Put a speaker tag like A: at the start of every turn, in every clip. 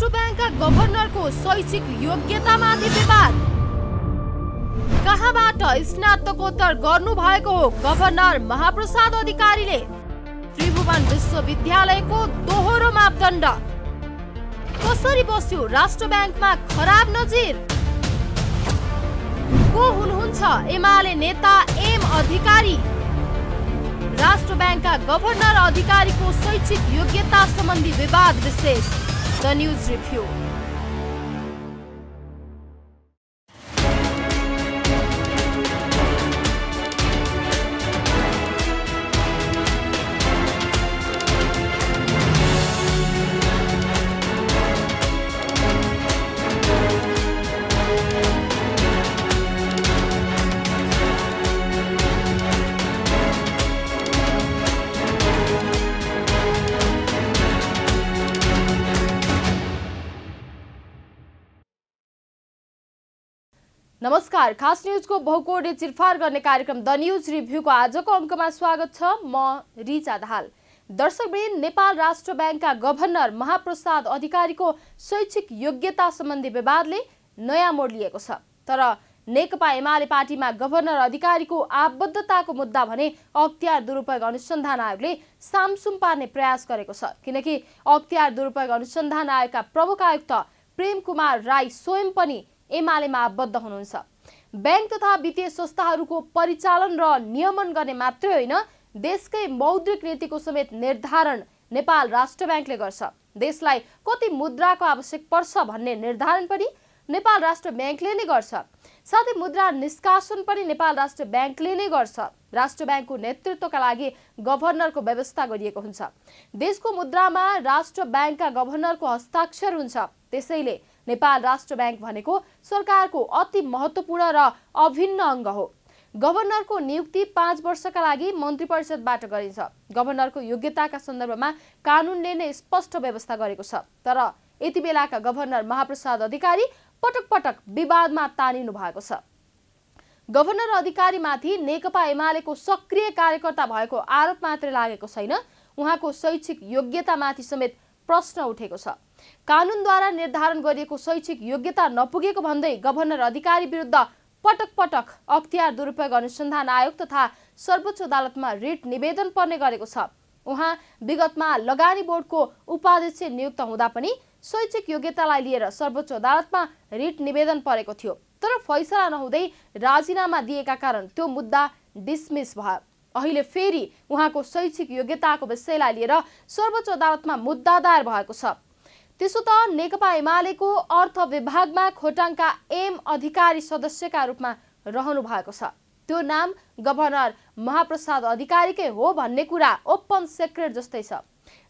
A: ब्याङ्कका गभर्नरको शैक्षिक योग्यतामाथि विवाद। कहाँबाट स्नातकोत्तर गर्नुभएको हो गभर्नर महाप्रसाद अधिकारीले? त्रिभुवन विश्वविद्यालयको दोहोरो मापदण्ड। कसरी बस्यो राष्ट्र ब्याङ्कमा खराब नजिर? को हुनुहुन्छ एमाले नेता एम अधिकारी? राष्ट्र ब्याङ्कका गभर्नर अधिकारीको शैक्षिक योग्यता सम्बन्धी विवाद विशेष। The news review. नमस्कार, खास न्यूजको बहुकोणीय चिरफार गर्ने कार्यक्रम द न्यूज रिभ्यूको आजको अङ्कमा स्वागत छ। म रिचा दाहाल। दर्शकवृन्द, नेपाल राष्ट्र ब्याङ्कका गभर्नर महाप्रसाद अधिकारीको शैक्षिक योग्यता सम्बन्धी विवादले नयाँ मोड लिएको छ। तर नेकपा एमाले पार्टीमा गभर्नर अधिकारीको आबद्धताको मुद्दा भने अख्तियार दुरुपयोग अनुसन्धान आयोगले सामसुम पार्ने प्रयास गरेको छ। किनकि अख्तियार दुरुपयोग अनुसन्धान आयोगका प्रमुख आयुक्त प्रेम कुमार राई स्वयं पनि एमालेमा आबद्ध हुनुहुन्छ। ब्याङ्क तथा वित्तीय संस्थाहरूको परिचालन र नियमन गर्ने मात्रै होइन, देशकै मौद्रिक नीतिको समेत निर्धारण नेपाल राष्ट्र ब्याङ्कले गर्छ। देशलाई कति मुद्राको आवश्यक पर्छ भन्ने निर्धारण पनि नेपाल राष्ट्र ब्याङ्कले नै गर्छ। साथै मुद्रा निष्कासन पनि नेपाल राष्ट्र ब्याङ्कले नै गर्छ। राष्ट्र ब्याङ्कको नेतृत्वका लागि गभर्नरको व्यवस्था गरिएको हुन्छ। देशको मुद्रामा राष्ट्र ब्याङ्कका गभर्नरको हस्ताक्षर हुन्छ। त्यसैले नेपाल राष्ट्र ब्याङ्क भनेको सरकारको अति महत्त्वपूर्ण र अभिन्न अङ्ग हो। गभर्नरको नियुक्ति 5 वर्षका लागि मन्त्री परिषदबाट गरिन्छ। गभर्नरको योग्यताका सन्दर्भमा कानुनले नै स्पष्ट व्यवस्था गरेको छ। तर यति बेलाका गभर्नर महाप्रसाद अधिकारी पटक पटक विवादमा तानिनु भएको छ। गभर्नर अधिकारीमाथि नेकपा एमालेको सक्रिय कार्यकर्ता भएको आरोप मात्रै लागेको छैन, उहाँको शैक्षिक योग्यतामाथि समेत प्रश्न उठेको छ। कानुनद्वारा निर्धारण गरिएको शैक्षिक योग्यता नपुगेको भन्दै गभर्नर अधिकारी विरुद्ध पटक पटक अख्तियार दुरुपयोग अनुसन्धान आयोग तथा सर्वोच्च अदालतमा रिट निवेदन पर्ने गरेको छ। उहाँ विगतमा लगानी बोर्डको उपाध्यक्ष नियुक्त हुँदा पनि शैक्षिक योग्यतालाई लिएर सर्वोच्च अदालतमा रिट निवेदन परेको थियो। तर फैसला नहुँदै राजीनामा दिएका कारण त्यो मुद्दा डिसमिस भयो। अहिले फेरि उहाँको शैक्षिक योग्यताको विषयलाई लिएर सर्वोच्च अदालतमा मुद्दा दायर भएको छ। त्यसो त नेकपा एमालेको अर्थ विभागमा खोटाङका एम अधिकारी सदस्यका रूपमा रहनु भएको छ। त्यो नाम गभर्नर महाप्रसाद अधिकारीकै हो भन्ने कुरा ओपन सेक्रेट जस्तै छ।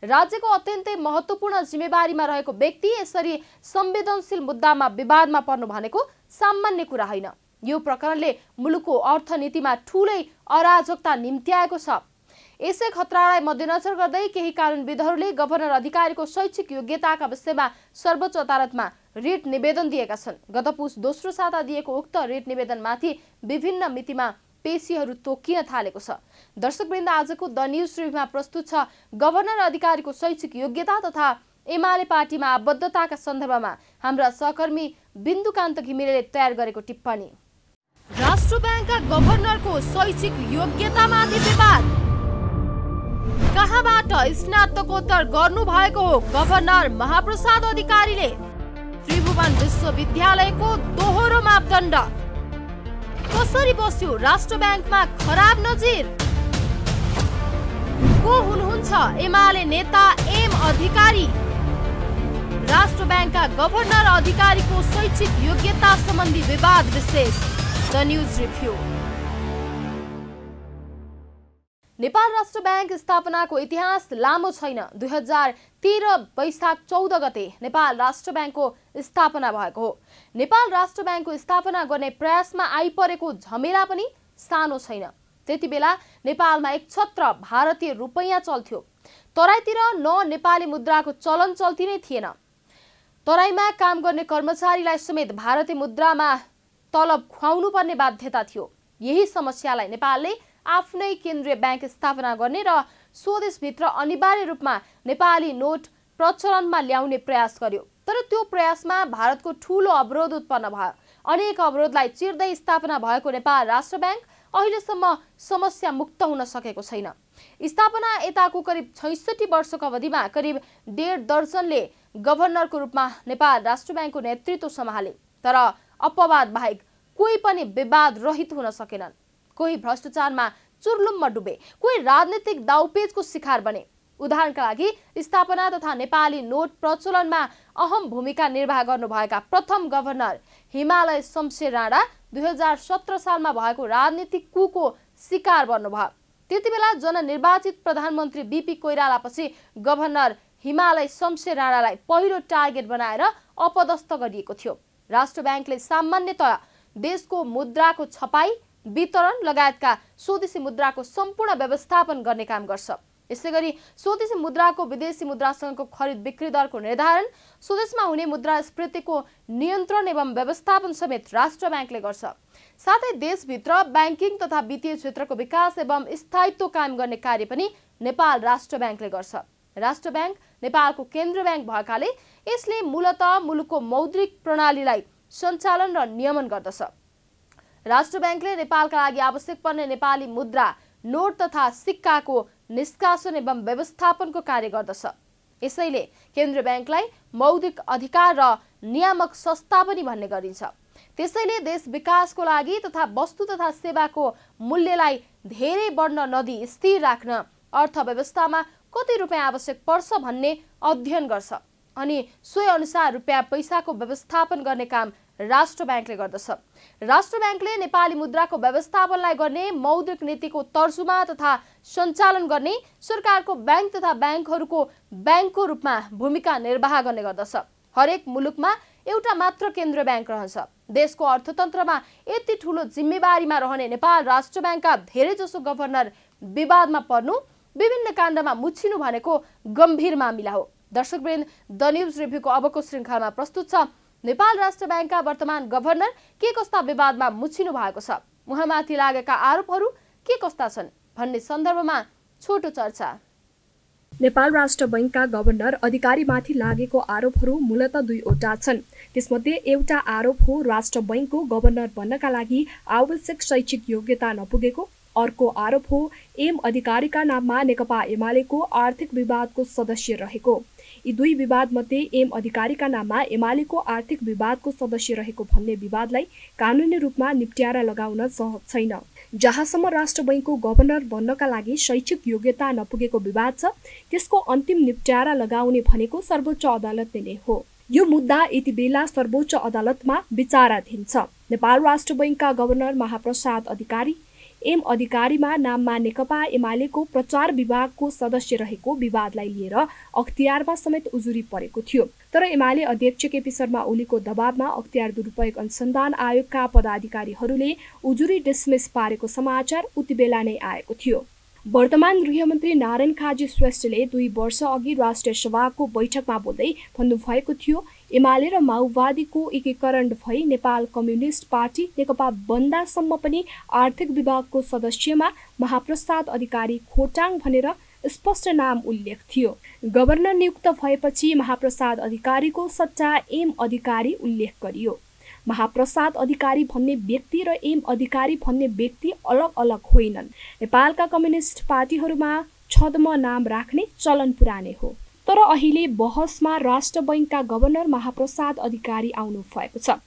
A: राज्यको अत्यन्तै महत्त्वपूर्ण जिम्मेवारीमा रहेको व्यक्ति यसरी संवेदनशील मुद्दामा विवादमा पर्नु भनेको सामान्य कुरा होइन। यो प्रकरणले मुलुकको अर्थनीतिमा ठूलै अराजकता निम्त्याएको छ। यसै खतरालाई मध्यनजर गर्दै केही कानुनविदहरूले गभर्नर अधिकारीको शैक्षिक योग्यताका विषयमा सर्वोच्च अदालतमा रिट निवेदन दिएका छन्। गत पुस दोस्रो साता दिएको उक्त रिट निवेदनमाथि विभिन्न मितिमा पेशीहरू तोकिन थालेको छ। दर्शकवृन्द, आजको द न्यूज रिभ्यूमा प्रस्तुत छ गभर्नर अधिकारीको शैक्षिक योग्यता तथा एमाले पार्टीमा आबद्धताका सन्दर्भमा हाम्रा सहकर्मी बिन्दुकान्त घिमिरेले तयार गरेको टिप्पणी। राष्ट्र ब्याङ्कका गभर्नरको शैक्षिक योग्यतामाथि विवाद। कहाँबाट स्नातकोत्तर गर्नुभएको हो गभर्नर महाप्रसाद अधिकारीले? त्रिभुवन विश्वविद्यालयको दोहोरो मापदण्ड। कसरी बस्यो राष्ट्र ब्याङ्कमा खराब नजिर? को हुनुहुन्छ एमाले नेता एम अधिकारी? राष्ट्र ब्याङ्कका गभर्नर अधिकारीको शैक्षिक योग्यता सम्बन्धी विवाद विशेष। The news review. नेपाल राष्ट्र ब्याङ्क स्थापनाको इतिहास लामो छैन। 2013 वैशाख 14 गते नेपाल राष्ट्र ब्याङ्कको स्थापना भएको हो। नेपाल राष्ट्र ब्याङ्कको स्थापना गर्ने प्रयासमा आइपरेको झमेला पनि सानो छैन। त्यति बेला नेपालमा एक छत्र भारतीय रुपैयाँ चल्थ्यो। तराईतिर न नेपाली मुद्राको चलन चल्ती नै थिएन। तराईमा काम गर्ने कर्मचारीलाई समेत भारतीय मुद्रामा तलब खुवाउनु पर्ने बाध्यता थियो। यही समस्यालाई नेपालले आफ्नै केन्द्रीय ब्याङ्क स्थापना गर्ने र स्वदेशभित्र अनिवार्य रूपमा नेपाली नोट प्रचलनमा ल्याउने प्रयास गर्यो। तर त्यो प्रयासमा भारतको ठूलो अवरोध उत्पन्न भयो। अनेक अवरोधलाई चिर्दै स्थापना भएको नेपाल राष्ट्र ब्याङ्क अहिलेसम्म समस्या मुक्त हुन सकेको छैन। स्थापना यताको करिब 66 वर्षको अवधिमा करिब 1.5 दर्जनले गभर्नरको रूपमा नेपाल राष्ट्र ब्याङ्कको नेतृत्व सम्हाले, तर अपवाद बाहेक कोही पनि विवाद रहित हुन सकेनन्। कोही भ्रष्टाचारमा चुर्लुम्म डुबे, कोही राजनीतिक दाउपेचको शिकार बने। उदाहरणका लागि स्थापना तथा नेपाली नोट प्रचलनमा अहम भूमिका निर्वाह गर्नुभएका प्रथम गभर्नर हिमालय शमशेर राणा 2017 सालमा भएको राजनीतिक कुको शिकार बन्नुभयो। त्यतिबेला जननिर्वाचित प्रधानमन्त्री बीपी कोइरालापछि गभर्नर हिमालय शमशेर राणालाई पहिलो टार्गेट बनाएर अपदस्थ गरिएको थियो। राष्ट्र ब्याङ्कले सामान्यतया देशको मुद्राको छपाई, वितरण लगायतका स्वदेशी मुद्राको सम्पूर्ण व्यवस्थापन गर्ने काम गर्छ। यसैगरी स्वदेशी मुद्राको विदेशी मुद्रासँगको खरिद बिक्री दरको निर्धारण, स्वदेशमा हुने मुद्रास्फीतिको नियन्त्रण एवं व्यवस्थापन समेत राष्ट्र ब्याङ्कले गर्छ। साथै देशभित्र ब्याङ्किङ तथा वित्तीय क्षेत्रको विकास एवं स्थायित्व कायम गर्ने कार्य पनि नेपाल राष्ट्र ब्याङ्कले गर्छ। राष्ट्र ब्याङ्क नेपालको केन्द्रीय ब्याङ्क भएकाले यसले मूलतः मुलुकको मौद्रिक प्रणालीलाई सञ्चालन र नियमन गर्दछ। राष्ट्र ब्याङ्कले नेपालका लागि आवश्यक पर्ने नेपाली मुद्रा, नोट तथा सिक्काको निष्कासन एवं व्यवस्थापनको कार्य गर्दछ। यसैले केन्द्रीय ब्याङ्कलाई मौद्रिक अधिकार र नियामक संस्था पनि भन्ने गरिन्छ। त्यसैले देश विकासको लागि तथा वस्तु तथा सेवाको मूल्यलाई धेरै बढ्न नदिई स्थिर राख्न अर्थव्यवस्थामा कति रुपियाँ आवश्यक पर्छ भन्ने अध्ययन गर्छ अनि सोही अनुसार रुपियाँ पैसाको व्यवस्थापन गर्ने काम राष्ट्र ब्याङ्कले गर्दछ। राष्ट्र ब्याङ्कले नेपाली मुद्राको व्यवस्थापनलाई गर्ने, मौद्रिक नीतिको तर्जुमा तथा सञ्चालन गर्ने, सरकारको ब्याङ्क तथा ब्याङ्कहरूको ब्याङ्कको रूपमा भूमिका निर्वाह गर्ने गर्दछ। हरेक मुलुकमा एउटा मात्र केन्द्रीय ब्याङ्क रहन्छ। देशको अर्थतन्त्रमा यति ठूलो जिम्मेवारीमा रहने नेपाल राष्ट्र ब्याङ्कका धेरैजसो गभर्नर विवादमा पर्नु, विभिन्न काण्डमा मुछिनु भनेको गम्भीर मामिला हो। दर्शकवृन्द, द न्यूज रिभ्यूको अबको श्रृङ्खलामा प्रस्तुत छ नेपाल राष्ट्र ब्याङ्कका वर्तमान गभर्नर के कस्ता विवादमा मुछिनु भएको छ, उहाँमाथि लागेका आरोपहरू के कस्ता छन् भन्ने सन्दर्भमा छोटो चर्चा।
B: नेपाल राष्ट्र बैंकका गभर्नर अधिकारीमाथि लागेको आरोपहरू मूलतः दुईवटा छन्। त्यसमध्ये एउटा आरोप हो राष्ट्र बैंकको गभर्नर बन्नका लागि आवश्यक शैक्षिक योग्यता नपुगेको। अर्को आरोप हो एम अधिकारीका नाममा नेकपा एमालेको आर्थिक विवादको सदस्य रहेको। यी दुई विवाद मध्ये एम अधिकारीका नाममा एमालेको आर्थिक विवादको सदस्य रहेको भन्ने विवादलाई कानुनी रूपमा निप्ट्यारा लगाउन सहज छैन। जहाँसम्म राष्ट्र बैंकको गभर्नर बन्नका लागि शैक्षिक योग्यता नपुगेको विवाद छ, त्यसको अन्तिम निप्ट्यारा लगाउने भनेको सर्वोच्च अदालतले नै हो। यो मुद्दा यति बेला सर्वोच्च अदालतमा विचाराधीन छ। नेपाल राष्ट्र बैंकका गभर्नर महाप्रसाद अधिकारी एम अधिकारीमा नाममा नेकपा एमालेको प्रचार विभागको सदस्य रहेको विवादलाई लिएर अख्तियारमा समेत उजुरी परेको थियो। तर एमाले अध्यक्ष केपी शर्मा ओलीको दबावमा अख्तियार दुरुपयोग अनुसन्धान आयोगका पदाधिकारीहरूले उजुरी डिसमिस पारेको समाचार उतिबेला नै आएको थियो। वर्तमान गृहमन्त्री नारायण काजी श्रेष्ठले 2 वर्ष अघि राष्ट्रिय सभाको बैठकमा बोल्दै भन्नुभएको थियो, एमाले र माओवादीको एकीकरण भई नेपाल कम्युनिस्ट पार्टी नेकपा बन्दासम्म पनि आर्थिक विभागको सदस्यमा महाप्रसाद अधिकारी खोटाङ भनेर स्पष्ट नाम उल्लेख थियो। गभर्नर नियुक्त भएपछि महाप्रसाद अधिकारीको सट्टा एम अधिकारी उल्लेख गरियो। महाप्रसाद अधिकारी भन्ने व्यक्ति र एम अधिकारी भन्ने व्यक्ति अलग अलग होइनन्। नेपालका कम्युनिस्ट पार्टीहरूमा छद्म नाम राख्ने चलन पुरानै हो। तर अहिले बहसमा राष्ट्र बैंकका गभर्नर महाप्रसाद अधिकारी आउनु भएको छ।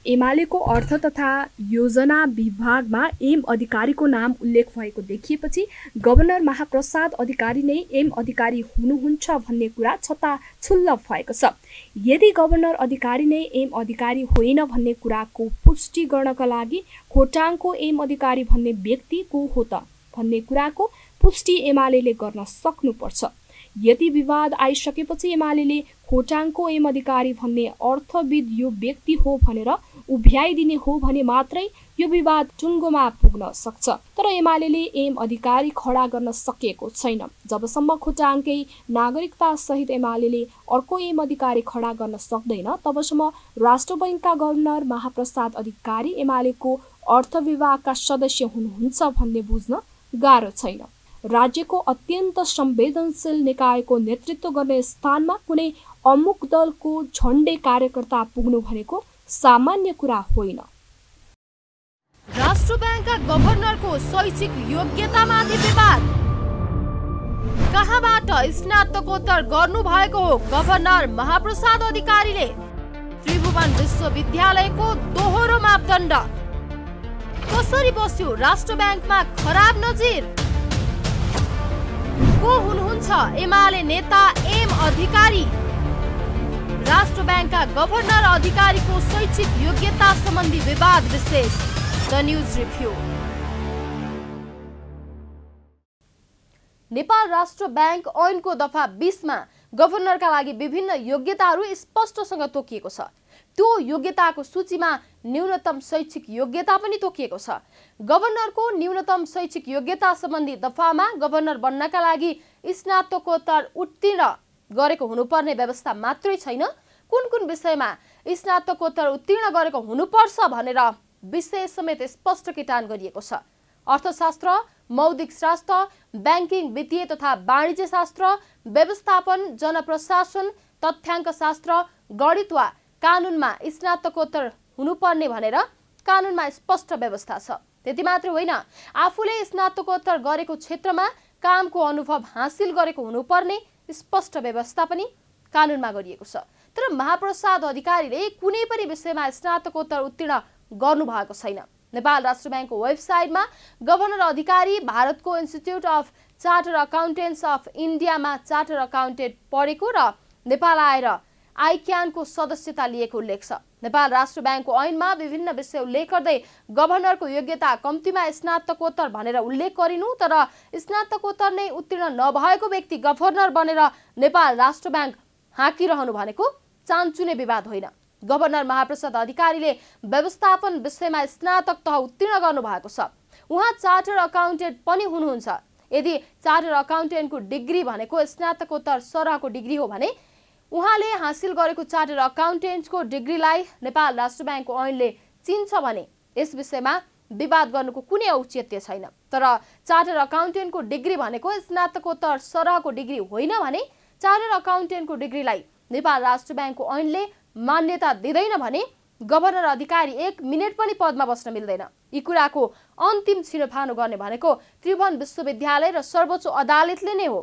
B: एमालेको अर्थ तथा योजना विभागमा एम अधिकारीको नाम उल्लेख भएको देखिएपछि गभर्नर महाप्रसाद अधिकारी नै एम अधिकारी हुनुहुन्छ भन्ने कुरा छताछुल्ल भएको छ। यदि गभर्नर अधिकारी नै एम अधिकारी होइन भन्ने कुराको पुष्टि गर्नका लागि खोटाङको एम अधिकारी भन्ने व्यक्ति को हो त भन्ने कुराको पुष्टि एमालेले गर्न सक्नुपर्छ। यदि विवाद आइसकेपछि एमालेले खोटाङको एम अधिकारी भन्ने अर्थविद यो व्यक्ति हो भनेर उभ्याइदिने हो भने मात्रै यो विवाद टुङ्गोमा पुग्न सक्छ। तर एमालेले एम अधिकारी खडा गर्न सकेको छैन। जबसम्म खोटाङकै नागरिकता सहित एमालेले अर्को एम अधिकारी खडा गर्न सक्दैन, तबसम्म राष्ट्र बैंकका गभर्नर महाप्रसाद अधिकारी एमालेको अर्थ विभागका सदस्य हुनुहुन्छ भन्ने बुझ्न गाह्रो छैन। राज्यको अत्यन्त संवेदनशील निकायको नेतृत्व गर्ने स्थानमा कुनै अमुक दलको झण्डे कार्यकर्ता पुग्नु भनेको सामान्य कुरा होइन।
A: राष्ट्र ब्याङ्कका गभर्नरको शैक्षिक योग्यतामाथि विवाद। कहाँबाट स्नातकोत्तर गर्नुभएको हो गभर्नर महाप्रसाद अधिकारीले? त्रिभुवन विश्वविद्यालयको दोहोरो मापदण्ड। कसरी बस्यो राष्ट्र ब्याङ्कमा खराब नजिर? को हुनुहुन्छ एमाले नेता एम अधिकारी? राष्ट्र ब्याङ्कका गभर्नर अधिकारीको शैक्षिक योग्यता सम्बन्धी विवाद विशेष द न्यूज रिभ्यू। नेपाल राष्ट्र ब्याङ्क ऐनको दफा 20 मा गभर्नरका लागि विभिन्न योग्यताहरू स्पष्टसँग तोकिएको छ। त्यो योग्यताको सूचीमा न्यूनतम शैक्षिक योग्यता पनि तोकिएको छ। गभर्नरको न्यूनतम शैक्षिक योग्यता सम्बन्धी दफामा गभर्नर बन्नका लागि स्नातकोत्तर उत्तीर्ण गरेको हुनुपर्ने व्यवस्था मात्रै छैन, कुन कुन विषयमा स्नातकोत्तर उत्तीर्ण गरेको हुनुपर्छ भनेर विषय समेत स्पष्ट किटान गरिएको छ। अर्थशास्त्र, मौद्रिक शास्त्र, ब्याङ्किङ, वित्तीय तथा वाणिज्य शास्त्र, व्यवस्थापन, जनप्रशासन, तथ्याङ्क शास्त्र, गणित वा कानुनमा स्नातकोत्तर हुनुपर्ने भनेर कानुनमा स्पष्ट व्यवस्था छ। त्यति मात्र होइन, आफूले स्नातकोत्तर गरेको क्षेत्रमा कामको अनुभव हासिल गरेको हुनुपर्ने स्पष्ट व्यवस्था पनि कानुनमा गरिएको छ। तर महाप्रसाद अधिकारीले कुनै पनि विषयमा स्नातकोत्तर उत्तीर्ण गर्नु भएको छैन। नेपाल राष्ट्र ब्याङ्कको वेबसाइटमा गभर्नर अधिकारी भारतको इन्स्टिट्युट अफ चार्टर अकाउन्टेन्ट्स अफ इन्डियामा चार्टर अकाउन्टेन्ट पढेको र नेपाल आएर आइक्यानको सदस्यता लिएको उल्लेख छ। नेपाल राष्ट्र ब्याङ्कको ऐनमा विभिन्न विषय उल्लेख गर्दै गभर्नरको योग्यता कम्तीमा स्नातकोत्तर भनेर उल्लेख गरिनु, तर स्नातकोत्तर नै उत्तीर्ण नभएको व्यक्ति गभर्नर बनेर नेपाल राष्ट्र ब्याङ्क हाँकिरहनु भनेको चान्चुने विवाद होइन। गभर्नर महाप्रसाद अधिकारीले व्यवस्थापन विषयमा स्नातक तह उत्तीर्ण गर्नु भएको छ। उहाँ चार्टर अकाउन्टेन्ट पनि हुनुहुन्छ। यदि चार्टर अकाउन्टेन्टको डिग्री भनेको स्नातकोत्तर सरहको डिग्री हो भने उहाँले हासिल गरेको चार्टर अकाउन्टेन्टको डिग्रीलाई नेपाल राष्ट्र ब्याङ्कको ऐनले चिन्छ भने यस विषयमा विवाद गर्नुको कुनै औचित्य छैन। तर चार्टर अकाउन्टेन्टको डिग्री भनेको स्नातकोत्तर सरहको डिग्री होइन भने चार्टर अकाउन्टेन्टको डिग्रीलाई नेपाल राष्ट्र ब्याङ्कको ऐनले मान्यता दिँदैन भने गभर्नर अधिकारी 1 मिनेट पनि पदमा बस्न मिल्दैन। यी कुराको अन्तिम छिनोफानो गर्ने भनेको त्रिभुवन विश्वविद्यालय र सर्वोच्च अदालतले नै हो।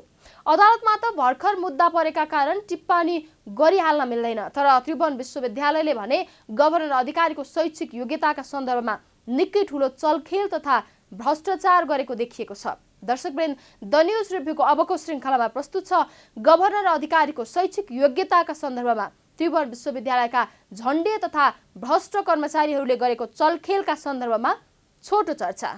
A: अदालतमा त भर्खर मुद्दा परेका कारण टिप्पणी गरिहाल्न मिल्दैन, तर त्रिभुवन विश्वविद्यालयले भने गभर्नर अधिकारीको शैक्षिक योग्यताका सन्दर्भमा निकै ठूलो चलखेल तथा भ्रष्टाचार गरेको देखिएको छ। दर्शकवृन्द, द न्यूज रिभ्यूको अबको श्रृङ्खलामा प्रस्तुत छ गभर्नर अधिकारीको शैक्षिक योग्यताका सन्दर्भमा त्रिभुवन विश्वविद्यालयका झण्डे तथा भ्रष्ट कर्मचारीहरूले गरेको चलखेलका सन्दर्भमा छोटो चर्चा।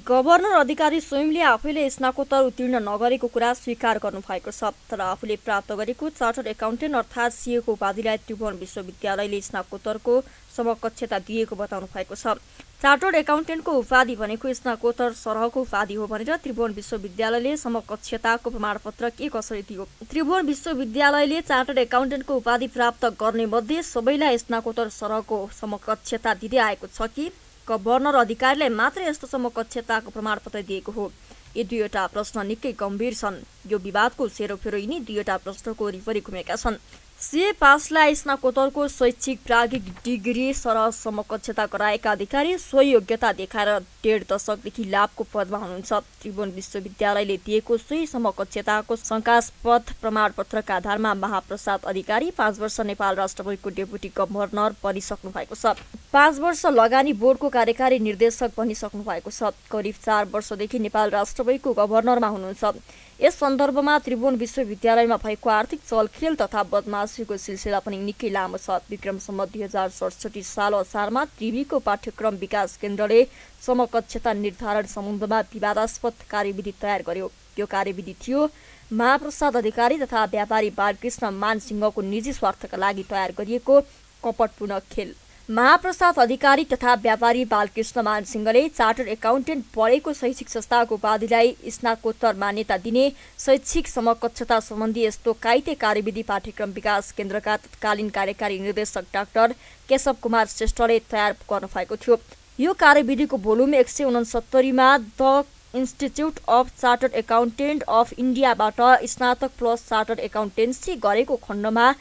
C: गभर्नर अधिकारी स्वयंले आफैले स्नातकोत्तर उत्तीर्ण नगरेको कुरा स्वीकार गर्नुभएको छ, तर आफूले प्राप्त गरेको चार्टर्ड एकाउन्टेन्ट अर्थात् सीएको उपाधिलाई त्रिभुवन विश्वविद्यालयले स्नातकोत्तरको समकक्षता दिएको बताउनु भएको छ। चार्टर्ड एकाउन्टेन्टको उपाधि भनेको स्नातकोत्तर सरहको उपाधि हो भनेर त्रिभुवन विश्वविद्यालयले समकक्षताको प्रमाणपत्र के कसरी दियो? त्रिभुवन विश्वविद्यालयले चार्टर्ड एकाउन्टेन्टको उपाधि प्राप्त गर्ने मध्ये सबैलाई स्नातकोत्तर सरहको समकक्षता दिँदै आएको छ कि गभर्नर अधिकारीलाई मात्र यस्तो समकक्षताको प्रमाणपत्र दिएको हो? यी दुईवटा प्रश्न निकै गम्भीर छन्। यो विवादको सेरोफेरो यिनी दुईवटा प्रश्नको वरिपरि घुमेका छन्। सीए पासलाई स्नातकोत्तरको शैक्षिक प्राज्ञिक डिग्री सरह समकक्षता गराएका अधिकारी सोही योग्यता देखाएर 1.5 दशकदेखि लाभको पदमा हुनुहुन्छ। त्रिभुवन विश्वविद्यालयले दिएको सोही समकक्षताको शङ्कास्पद प्रमाणपत्रका आधारमा महाप्रसाद अधिकारी 5 वर्ष नेपाल राष्ट्र बैङ्कको डेपुटी गभर्नर बनिसक्नु भएको छ। 5 वर्ष लगानी बोर्डको कार्यकारी निर्देशक बनिसक्नु भएको छ। करिब 4 वर्षदेखि नेपाल राष्ट्र बैङ्कको गभर्नरमा हुनुहुन्छ। यस सन्दर्भमा त्रिभुवन विश्वविद्यालयमा भएको आर्थिक चलखेल तथा बदमाशीको सिलसिला पनि निकै लामो छ। विक्रम सम्वत 2067 साल असारमा त्रिवीको पाठ्यक्रम विकास केन्द्रले समकक्षता निर्धारण सम्बन्धमा विवादास्पद कार्यविधि तयार गर्यो। यो कार्यविधि थियो महाप्रसाद अधिकारी तथा व्यापारी बालकृष्ण मानसिंहको निजी स्वार्थका लागि तयार गरिएको कपटपूर्ण खेल। महाप्रसाद अधिकारी तथा व्यापारी बालकृष्ण मानसिंहले चार्टर एकाउन्टेन्ट पढेको शैक्षिक संस्थाको उपाधिलाई स्नातकोत्तर मान्यता दिने शैक्षिक समकक्षता सम्बन्धी यस्तो कायदे कार्यविधि पाठ्यक्रम विकास केन्द्रका तत्कालीन कार्यकारी निर्देशक डाक्टर केशव कुमार श्रेष्ठले तयार गर्नुभएको थियो। यो कार्यविधिको भोल्युम 169 मा the institute of chartered accountant of इन्डियाबाट स्नातक प्लस चार्टर्ड एकाउन्टेन्सी गरेको खण्डमा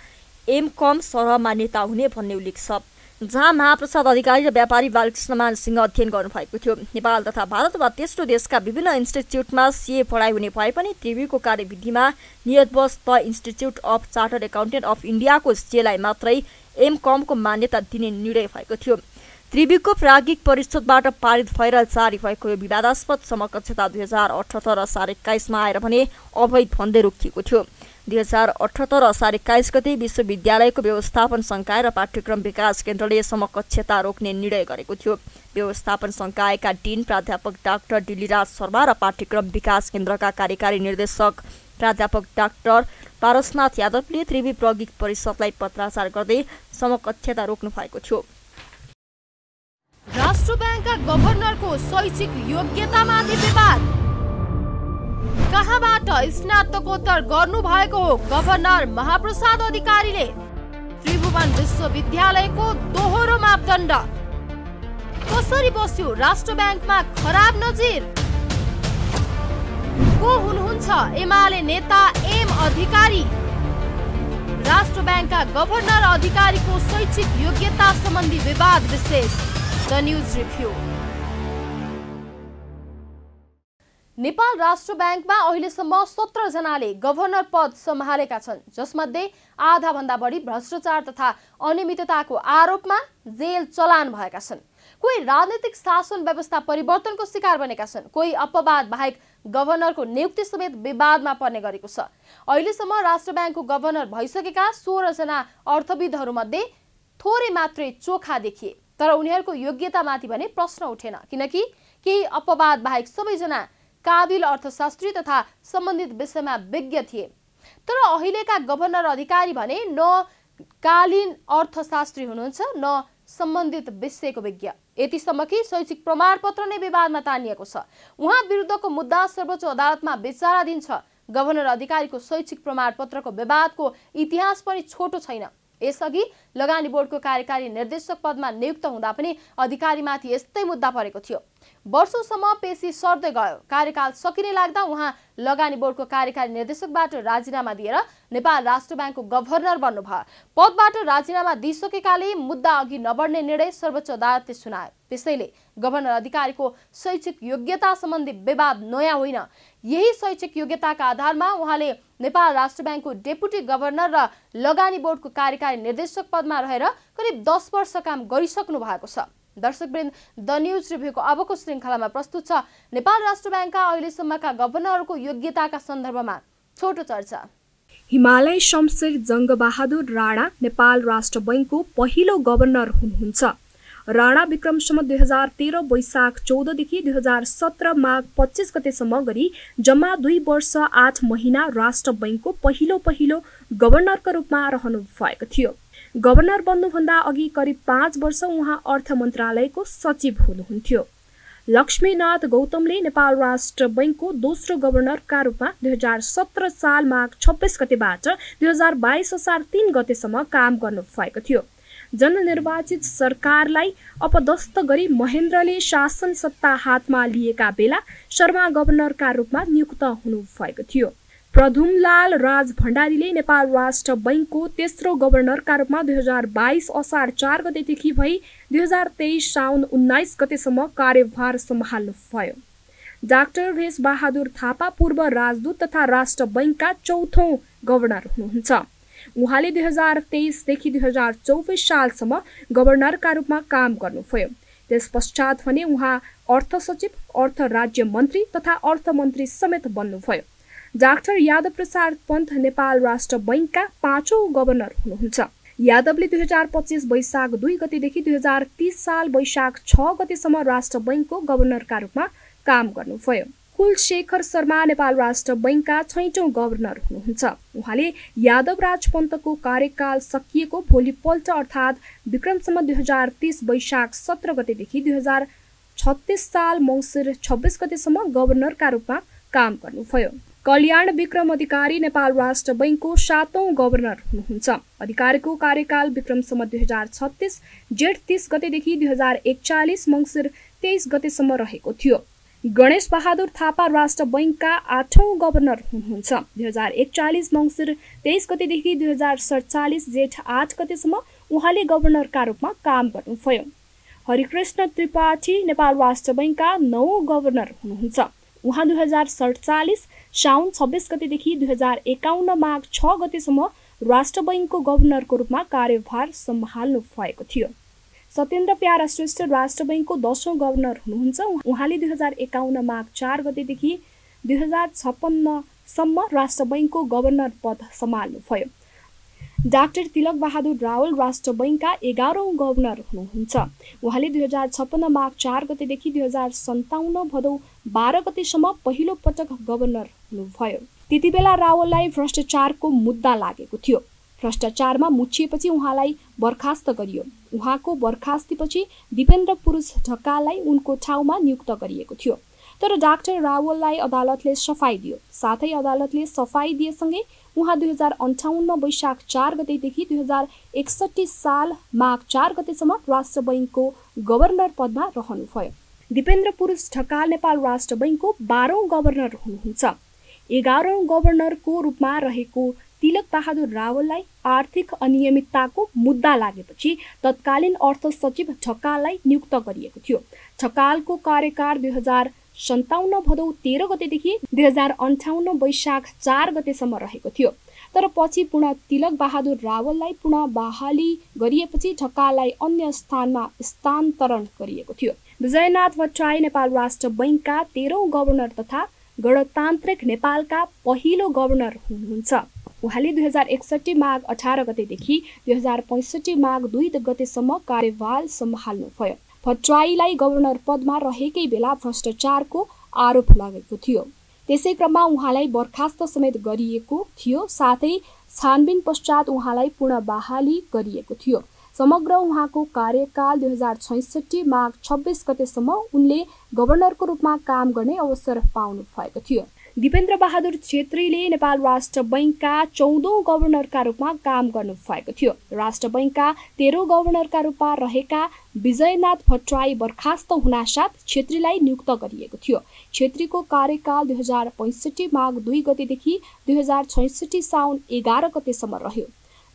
C: एमकम सरह मान्यता हुने भन्ने उल्लेख छ, जहाँ महाप्रसाद अधिकारी र व्यापारी बालकृष्णमान सिंह अध्ययन गर्नुभएको थियो। नेपाल तथा भारत वा तेस्रो देशका विभिन्न इन्स्टिच्युटमा सीए पढाइ हुने भए पनि त्रिभुको कार्यविधिमा नियतवश the institute of chartered accountant of इन्डियाको सीएलाई मात्रै एमकमको मान्यता दिने निर्णय भएको थियो। त्रिभुको प्राज्ञिक परिषदबाट पारित भएर जारी भएको यो विवादास्पद समकक्षता 2078 असार 21मा आएर भने अवैध भन्दै रोकिएको थियो। 2078 असार 21 गते विश्वविद्यालयको व्यवस्थापन संकाय र पाठ्यक्रम विकास केन्द्रले समकक्षता रोक्ने निर्णय गरेको थियो। व्यवस्थापन संकायका डिन प्राध्यापक डाक्टर डिलिराज शर्मा र पाठ्यक्रम विकास केन्द्रका कार्यकारी निर्देशक प्राध्यापक डाक्टर पारसनाथ यादवले त्रिभु प्राज्ञिक परिषदलाई पत्राचार गर्दै समकक्षता रोक्नु भएको थियो।
A: राष्ट्र ब्याङ्कका गभर्नरको शैक्षिक योग्यतामाथि विवाद, कहाँबाट स्नातकोत्तर गर्नुभएको हो गभर्नर महाप्रसाद अधिकारीले? त्रिभुवन विश्वविद्यालयको दोहोरो मापदण्ड, कसरी बस्यो राष्ट्र ब्याङ्कमा खराब नजिर? को हुनुहुन्छ एमाले नेता एम अधिकारी? राष्ट्र ब्याङ्कका गभर्नर अधिकारीको शैक्षिक योग्यता सम्बन्धी विवाद विशेष द न्यूज रिभ्यू। नेपाल राष्ट्र ब्याङ्कमा अहिलेसम्म 17 जनाले गभर्नर पद सम्हालेका छन्, जसमध्ये आधा भन्दा बढी भ्रष्टाचार तथा अनियमितताको आरोपमा जेल चलान भएका छन्। कोही राजनीतिक शासन व्यवस्था परिवर्तनको शिकार बनेका छन्, कोही अपवाद बाहेक गभर्नरको नियुक्ति समेत विवादमा पर्ने गरेको छ। अहिलेसम्म राष्ट्र ब्याङ्कको गभर्नर भइसकेका 16 जना अर्थविदहरूमध्ये थोरै मात्रै चोखा देखिए, तर उनीहरूको योग्यतामाथि भने प्रश्न उठेन, किनकि केही अपवाद बाहेक सबैजना काबिल अर्थशास्त्री तथा सम्बन्धित विषयमा विज्ञ थिए। तर अहिलेका गभर्नर अधिकारी भने न कालीन अर्थशास्त्री हुनुहुन्छ न सम्बन्धित विषयको विज्ञ, यतिसम्म कि शैक्षिक प्रमाणपत्र नै विवादमा तानिएको छ। उहाँ विरुद्धको मुद्दा सर्वोच्च अदालतमा विचाराधीन छ। गभर्नर अधिकारीको शैक्षिक प्रमाणपत्रको विवादको इतिहास पनि छोटो छैन। यसअघि लगानी बोर्डको कार्यकारी निर्देशक पदमा नियुक्त हुँदा पनि अधिकारीमाथि यस्तै मुद्दा परेको थियो। वर्षौंसम्म पेशी सर्दै गयो। कार्यकाल सकिने लाग्दा उहाँ लगानी बोर्डको कार्यकारी निर्देशकबाट राजीनामा दिएर नेपाल राष्ट्र ब्याङ्कको गभर्नर बन्नुभयो। पदबाट राजीनामा दिइसकेकाले मुद्दा अघि नबढ्ने निर्णय सर्वोच्च अदालतले सुनायो। त्यसैले गभर्नर अधिकारीको शैक्षिक योग्यता सम्बन्धी विवाद नयाँ होइन। यही शैक्षिक योग्यताका आधारमा उहाँले नेपाल राष्ट्र ब्याङ्कको डेपुटी गभर्नर र लगानी बोर्डको कार्यकारी निर्देशक पदमा रहेर करिब 10 वर्ष काम गरिसक्नु भएको छ। दर्शकवृन्द, द न्यूज रिभ्यूको अबको श्रृङ्खलामा प्रस्तुत छ नेपाल राष्ट्र ब्याङ्कका अहिलेसम्मका गभर्नरहरूको योग्यताका सन्दर्भमा छोटो चर्चा।
B: हिमालय शमशेर जङ्गबहादुर राणा नेपाल राष्ट्र बैङ्कको पहिलो गभर्नर हुनुहुन्छ। राणा विक्रमसम्म 2013 वैशाख 14 देखि 2017 माघ 25 गतेसम्म गरी जम्मा 2 वर्ष 8 महिना राष्ट्र बैङ्कको पहिलो गभर्नरका रूपमा रहनु भएको थियो। गभर्नर बन्नुभन्दा अघि करिब 5 वर्ष उहाँ अर्थ मन्त्रालयको सचिव हुनुहुन्थ्यो। लक्ष्मीनाथ गौतमले नेपाल राष्ट्र बैङ्कको दोस्रो गभर्नरका रूपमा 2017 साल माघ 26 गतेबाट 2022 असार 3 गतेसम्म काम गर्नुभएको थियो। जननिर्वाचित सरकारलाई अपदस्थ गरी महेन्द्रले शासन सत्ता हातमा लिएका बेला शर्मा गभर्नरका रूपमा नियुक्त हुनुभएको थियो। प्रधुमलाल राज भण्डारीले नेपाल राष्ट्र बैङ्कको तेस्रो गभर्नरका रूपमा 2022 असार 4 गतेदेखि भई 2023 साउन 19 गतेसम्म कार्यभार सम्हाल्नुभयो। डाक्टर भेष बहादुर थापा पूर्व राजदूत तथा राष्ट्र बैङ्कका चौथौं गभर्नर हुनुहुन्छ। उहाँले 2023 देखि 2024 सालसम्म गभर्नरका रूपमा काम गर्नुभयो। त्यस पश्चात भने उहाँ अर्थ सचिव, अर्थ राज्य मन्त्री तथा अर्थमन्त्री समेत बन्नुभयो। डाक्टर यादव प्रसाद पन्त नेपाल राष्ट्र बैङ्कका 5औं गभर्नर हुनुहुन्छ। यादवले 2025 वैशाख 2 गतेदेखि 2030 साल वैशाख 6 गतेसम्म राष्ट्र बैङ्कको गभर्नरका रूपमा काम गर्नुभयो। कुलशेखर शर्मा नेपाल राष्ट्र बैङ्कका 6औं गभर्नर हुनुहुन्छ। उहाँले यादव राज पन्तको कार्यकाल सकिएको भोलिपल्ट अर्थात् विक्रमसम्म 2030 वैशाख 17 गतेदेखि 2036 साल मङ्सिर 26 गतेसम्म गभर्नरका रूपमा काम गर्नुभयो। कल्याण विक्रम अधिकारी नेपाल राष्ट्र बैङ्कको 7औं गभर्नर हुनुहुन्छ। अधिकारीको कार्यकाल विक्रमसम्म 2036 जेठ 30 गतेदेखि 2041 मङ्सिर 23 गतेसम्म रहेको थियो। गणेश बहादुर थापा राष्ट्र बैंकका 8औं गभर्नर हुनुहुन्छ। 2041 मङ्सिर 23 गतेदेखि 2047 जेठ 8 गतेसम्म उहाँले गभर्नरका रूपमा काम गर्नुभयो। हरिकृष्ण त्रिपाठी नेपाल राष्ट्र बैंकका 9औं गभर्नर हुनुहुन्छ। उहाँ 2047 साउन 26 गतेदेखि 2051 माघ 6 गतेसम्म राष्ट्र बैंकको गभर्नरको रूपमा कार्यभार सम्हाल्नु भएको थियो। सत्येन्द्र प्यारा श्रेष्ठ राष्ट्र बैंकको 10औं गभर्नर हुनुहुन्छ। उहाँले 2051 माघ 4 गतेदेखि 2056 सम्म राष्ट्र बैंकको गभर्नर पद सम्हाल्नुभयो। डाक्टर तिलक बहादुर रावल राष्ट्र बैंकका 11औं गभर्नर हुनुहुन्छ। उहाँले 2056 माघ 4 गतेदेखि 2057 भदौ 12 गतेसम्म पहिलो पटक गभर्नर हुनुभयो। त्यतिबेला रावललाई भ्रष्टाचारको मुद्दा लागेको थियो। भ्रष्टाचारमा मुछिएपछि उहाँलाई बर्खास्त गरियो। उहाँको बर्खास्तीपछि दिपेन्द्र पुरुष ढकाललाई उनको ठाउँमा नियुक्त गरिएको थियो। तर डाक्टर रावललाई अदालतले सफाई दियो। साथै अदालतले सफाई दिएसँगै उहाँ 2058 वैशाख 4 गतेदेखि 2061 साल माघ 4 गतेसम्म राष्ट्र बैंकको गभर्नर पदमा रहनुभयो। दिपेन्द्र पुरुष ढकाल नेपाल राष्ट्र बैंकको 12औं गभर्नर हुनुहुन्छ। 11औं गभर्नरको रूपमा रहेको तिलक बहादुर रावललाई आर्थिक अनियमितताको मुद्दा लागेपछि तत्कालीन अर्थ सचिव ढकाललाई नियुक्त गरिएको थियो। ढकालको कार्यकाल 2057 भदौ 13 गतेदेखि 2058 वैशाख 4 गतेसम्म रहेको थियो। तर पछि पुनः तिलक बहादुर रावललाई पुनः बहाली गरिएपछि ढकाललाई अन्य स्थानमा स्थानान्तरण गरिएको थियो। विजयनाथ भट्टराई नेपाल राष्ट्र बैंकका 13औं गभर्नर तथा गणतान्त्रिक नेपालका पहिलो गभर्नर हुनुहुन्छ। उहाँले 2061 माघ 18 गतेदेखि 2065 माघ 2 गतेसम्म कार्यभार सम्हाल्नुभयो। भट्टराईलाई गभर्नर पदमा रहेकै बेला भ्रष्टाचारको आरोप लागेको थियो। त्यसै क्रममा उहाँलाई बर्खास्त समेत गरिएको थियो। साथै छानबिन पश्चात उहाँलाई पुनः बहाली गरिएको थियो। समग्र उहाँको कार्यकाल 2066 माघ 26 गतेसम्म उनले गभर्नरको रूपमा काम गर्ने अवसर पाउनु भएको थियो। दिपेन्द्र बहादुर छेत्रीले नेपाल राष्ट्र बैंकका 14औं गभर्नरका रूपमा काम गर्नु भएको थियो। राष्ट्र बैंकका 13औं गभर्नरका रूपमा रहेका विजयनाथ भट्टराई बर्खास्त हुनासाथ छेत्रीलाई नियुक्त गरिएको थियो। छेत्रीको कार्यकाल 2065 माघ 2 गतेदेखि 2066 साउन 11 गतेसम्म रह्यो।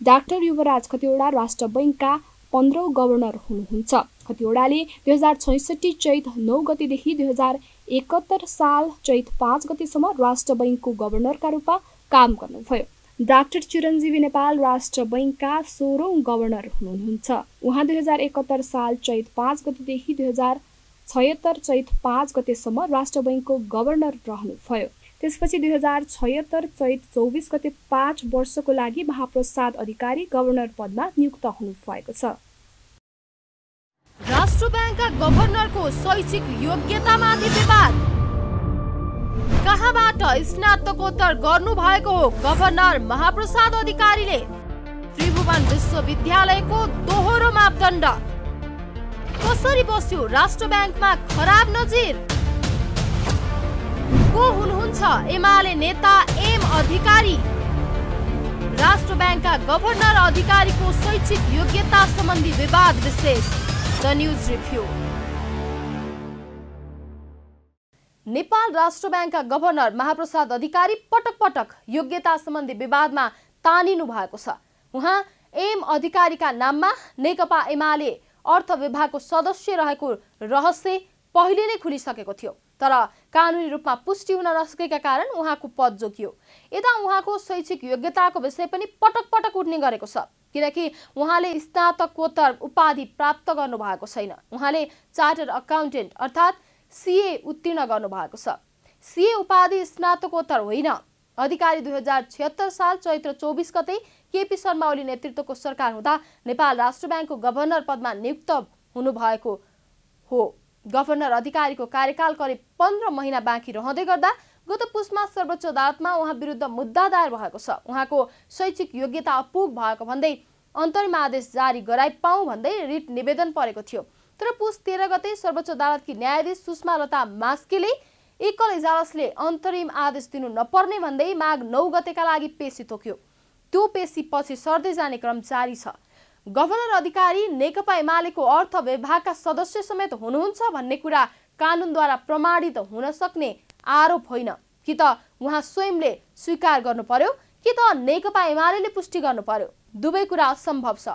B: डाक्टर युवराज खतिवडा राष्ट्र बैंकका 15औं गभर्नर हुनुहुन्छ। खतिवडाले 2066 चैत 9 गतेदेखि 2071 साल चैत 5 गतेसम्म राष्ट्र बैंकको गभर्नरका रूपमा काम गर्नुभयो। डाक्टर चिरञ्जीवी नेपाल राष्ट्र बैंकका 16औं गभर्नर हुनुहुन्छ। उहाँ 2071 साल चैत 5 गतेदेखि 2076 चैत 5 गतेसम्म राष्ट्र बैंकको गभर्नर रहनुभयो। त्यसपछि 2076 चैत 24 गते 5 वर्षको लागि महाप्रसाद अधिकारी गभर्नर पदमा नियुक्त हुनुभएको छ।
A: राष्ट्र बैंकका गभर्नरको शैक्षिक योग्यतामाथि विवाद। कहाँबाट स्नातकोत्तर गर्नुभएको हो गभर्नर महाप्रसाद अधिकारीले? त्रिभुवन विश्वविद्यालयको दोहोरो मापदण्ड। कसरी बस्यो राष्ट्र बैंकमा खराब नजिर? को हुनुहुन्छ एमाले नेता एम अधिकारी? राष्ट्र बैंकका गभर्नर अधिकारीको शैक्षिक योग्यता सम्बन्धी विवाद विशेष द न्यूज रिभ्यू। नेपाल राष्ट्र बैंकका गभर्नर महाप्रसाद अधिकारी पटक पटक योग्यता सम्बन्धी विवादमा तानिनु भएको छ। उहाँ एम अधिकारीका नाममा नेकपा एमाले अर्थ विभागको सदस्य रहेको रहस्य पहिले नै खुलिसकेको थियो। तर कानुनी रूपमा पुष्टि हुन नसकेका कारण उहाँको पद जोगियो। यता उहाँको शैक्षिक योग्यताको विषय पनि पटक पटक उठ्ने गरेको छ, किनकि उहाँले स्नातकोत्तर उपाधि प्राप्त गर्नु भएको छैन। उहाँले चार्टर्ड अकाउन्टेन्ट अर्थात् सीए उत्तीर्ण गर्नु भएको छ। सीए उपाधि स्नातकोत्तर होइन। अधिकारी 2076 साल चैत्र 24 गते केपी शर्मा ओली नेतृत्वको सरकार हुँदा नेपाल राष्ट्र बैंकको गभर्नर पदमा नियुक्त हुनुभएको हो। गभर्नर अधिकारीको कार्यकाल करिब 15 महिना बाँकी रहँदै गर्दा गत पुसमा सर्वोच्च अदालतमा उहाँ विरुद्ध मुद्दा दायर भएको छ। उहाँको शैक्षिक योग्यता अपुग भएको भन्दै अन्तरिम आदेश जारी गराइपाउँ भन्दै रिट निवेदन परेको थियो। तर पुस 13 गते सर्वोच्च अदालतकी न्यायाधीश सुषमा लता मास्केले एकल इजलासले अन्तरिम आदेश दिनु नपर्ने भन्दै माघ 9 गतेका लागि पेशी तोक्यो। त्यो पेशी पछि सर्दै जाने क्रम जारी छ। गभर्नर अधिकारी नेकपा एमालेको अर्थ विभागका सदस्य समेत हुनुहुन्छ भन्ने कुरा कानुनद्वारा प्रमाणित हुन सक्ने आरोप होइन। कि त उहाँ स्वयंले स्वीकार गर्नु पर्यो कि त नेकपा एमाले पुष्टि गर्नु पर्यो। दुवै कुरा असम्भव छ।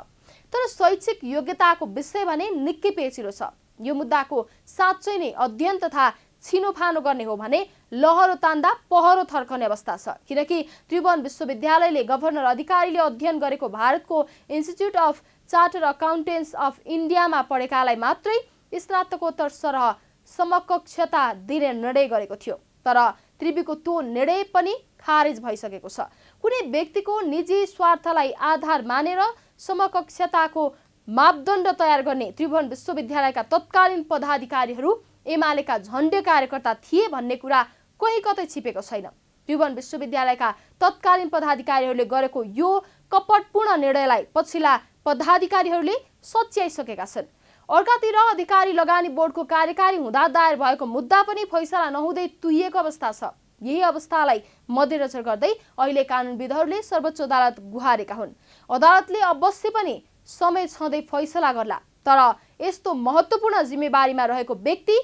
A: तर शैक्षिक योग्यताको विषय भने निकै पेचिलो छ। यो मुद्दाको साँच्चै नै अध्ययन तथा छिनोफानो गर्ने हो भने लहरो तान्दा पहरो थर्कने अवस्था छ। किनकि त्रिभुवन विश्वविद्यालयले गभर्नर अधिकारीले अध्ययन गरेको भारतको इन्स्टिच्युट अफ चार्टर अकाउन्टेन्ट्स अफ इन्डियामा पढेकालाई मात्रै स्नातकोत्तर सरह समकक्षता दिने निर्णय गरेको थियो। तर त्रिभुवनको त्यो निर्णय पनि खारेज भइसकेको छ। कुनै व्यक्तिको निजी स्वार्थलाई आधार मानेर समकक्षताको मापदण्ड तयार गर्ने त्रिभुवन विश्वविद्यालयका तत्कालीन पदाधिकारीहरू एमालेका झण्डे कार्यकर्ता थिए भन्ने कुरा कोही कतै छिपेको छैन। त्रिभुवन विश्वविद्यालयका तत्कालीन पदाधिकारीहरूले गरेको यो कपटपूर्ण निर्णयलाई पछिल्ला पदाधिकारीहरूले सच्याइसकेका छन्। अर्कातिर अधिकारी लगानी बोर्डको कार्यकारी हुँदा दायर भएको मुद्दा पनि फैसला नहुँदै तुइएको अवस्था छ। यही अवस्थालाई मध्यनजर गर्दै अहिले कानुनविदहरूले सर्वोच्च अदालत गुहारेका हुन्। अदालतले अवश्य पनि समय छँदै फैसला गर्ला। तर यस्तो महत्त्वपूर्ण जिम्मेवारीमा रहेको व्यक्ति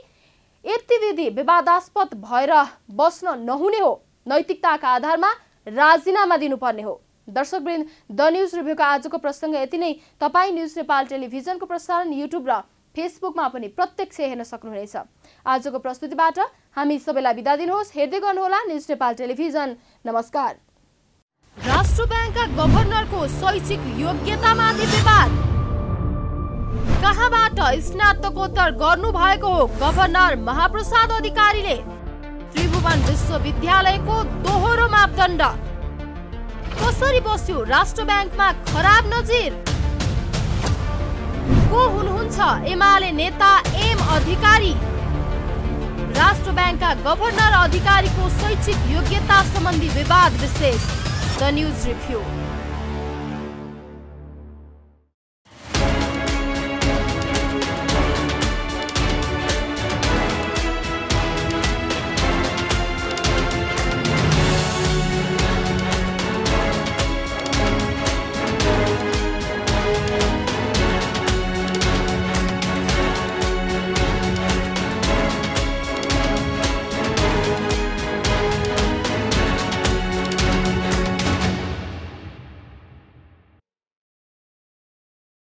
A: यतिविधि विवादास्पद भएर बस्न नहुने हो। नैतिकताका आधारमा राजीनामा दिनुपर्ने हो। दर्शकवृन्द, द न्युज रिभ्यूका आजको प्रसङ्ग यति नै। तपाईँ न्युज नेपाल टेलिभिजनको प्रसारण युट्युब र फेसबुकमा पनि प्रत्यक्ष हेर्न सक्नुहुनेछ। आजको प्रस्तुतिबाट हामी सबैलाई बिदा दिनुहोस्। हेर्दै गर्नुहोला न्युज नेपाल टेलिभिजन। नमस्कार। राष्ट्र ब्याङ्कका गभर्नरको शैक्षिक योग्यतामाथि विवाद। कहाँबाट स्नातकोत्तर गर्नु भएको हो गभर्नर महाप्रसाद अधिकारीले? त्रिभुवन विश्वविद्यालयको दोहोरो मापदण्ड। कसरी बस्यो राष्ट्र ब्याङ्कमा खराब नजिर? को हुनुहुन्छ एमाले नेता एम अधिकारी? राष्ट्र ब्याङ्कका गभर्नर अधिकारीको शैक्षिक योग्यता सम्बन्धी विवाद विशेष। The news review.